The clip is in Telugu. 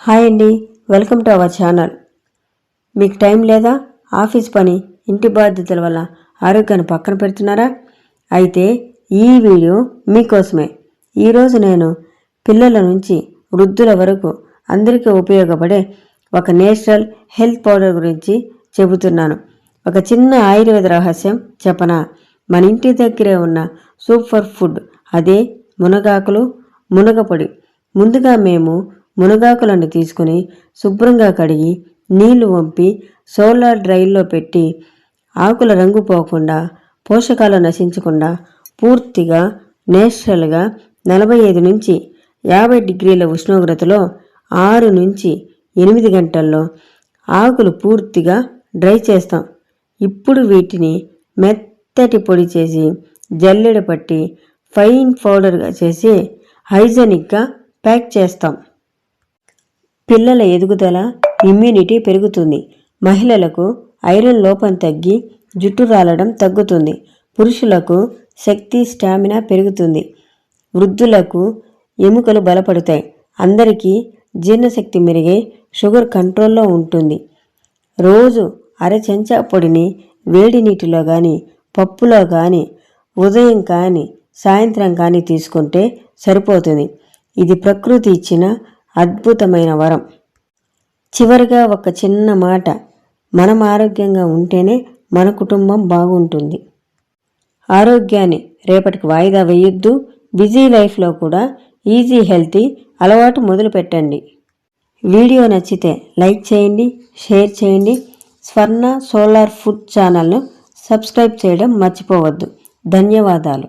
హాయ్ అండి, వెల్కమ్ టు అవర్ ఛానల్. మీకు టైం లేదా? ఆఫీస్ పని, ఇంటి బాధ్యతల వల్ల ఆరోగ్యాన్ని పక్కన పెడుతున్నారా? అయితే ఈ వీడియో మీకోసమే. ఈరోజు నేను పిల్లల నుంచి వృద్ధుల వరకు అందరికీ ఉపయోగపడే ఒక నేచురల్ హెల్త్ పౌడర్ గురించి చెబుతున్నాను. ఒక చిన్న ఆయుర్వేద రహస్యం చెప్పనా? మన ఇంటి దగ్గరే ఉన్న సూపర్ ఫుడ్ అదే మునగాకులు, మునగపొడి. ముందుగా మేము మునగాకులను తీసుకుని శుభ్రంగా కడిగి నీళ్లు వంపి సోలార్ డ్రైల్లో పెట్టి ఆకుల రంగు పోకుండా పోషకాలు నశించకుండా పూర్తిగా నేచురల్గా 45 నుంచి 50 డిగ్రీల ఉష్ణోగ్రతలో 6 నుంచి 8 గంటల్లో ఆకులు పూర్తిగా డ్రై చేస్తాం. ఇప్పుడు వీటిని మెత్తటి పొడి చేసి జల్లెడ పట్టి ఫైన్ పౌడర్గా చేసి హైజెనిక్గా ప్యాక్ చేస్తాం. పిల్లల ఎదుగుదల, ఇమ్యూనిటీ పెరుగుతుంది. మహిళలకు ఐరన్ లోపం తగ్గి జుట్టు రాలడం తగ్గుతుంది. పురుషులకు శక్తి, స్టామినా పెరుగుతుంది. వృద్ధులకు ఎముకలు బలపడతాయి. అందరికీ జీర్ణశక్తి మెరుగై షుగర్ కంట్రోల్లో ఉంటుంది. రోజు చెంచా పొడిని వేడి నీటిలో కానీ, పప్పులో కానీ, ఉదయం కానీ, సాయంత్రం కానీ తీసుకుంటే సరిపోతుంది. ఇది ప్రకృతి ఇచ్చిన అద్భుతమైన వరం. చివరిగా ఒక చిన్న మాట, మనం ఆరోగ్యంగా ఉంటేనే మన కుటుంబం బాగుంటుంది. ఆరోగ్యాన్ని రేపటికి వాయిదా వేయొద్దు. బిజీ లైఫ్లో కూడా ఈజీ హెల్తీ అలవాటు మొదలు పెట్టండి. వీడియో నచ్చితే లైక్ చేయండి, షేర్ చేయండి. స్వర్ణ సోలార్ ఫుడ్ ఛానల్ను సబ్స్క్రైబ్ చేయడం మర్చిపోవద్దు. ధన్యవాదాలు.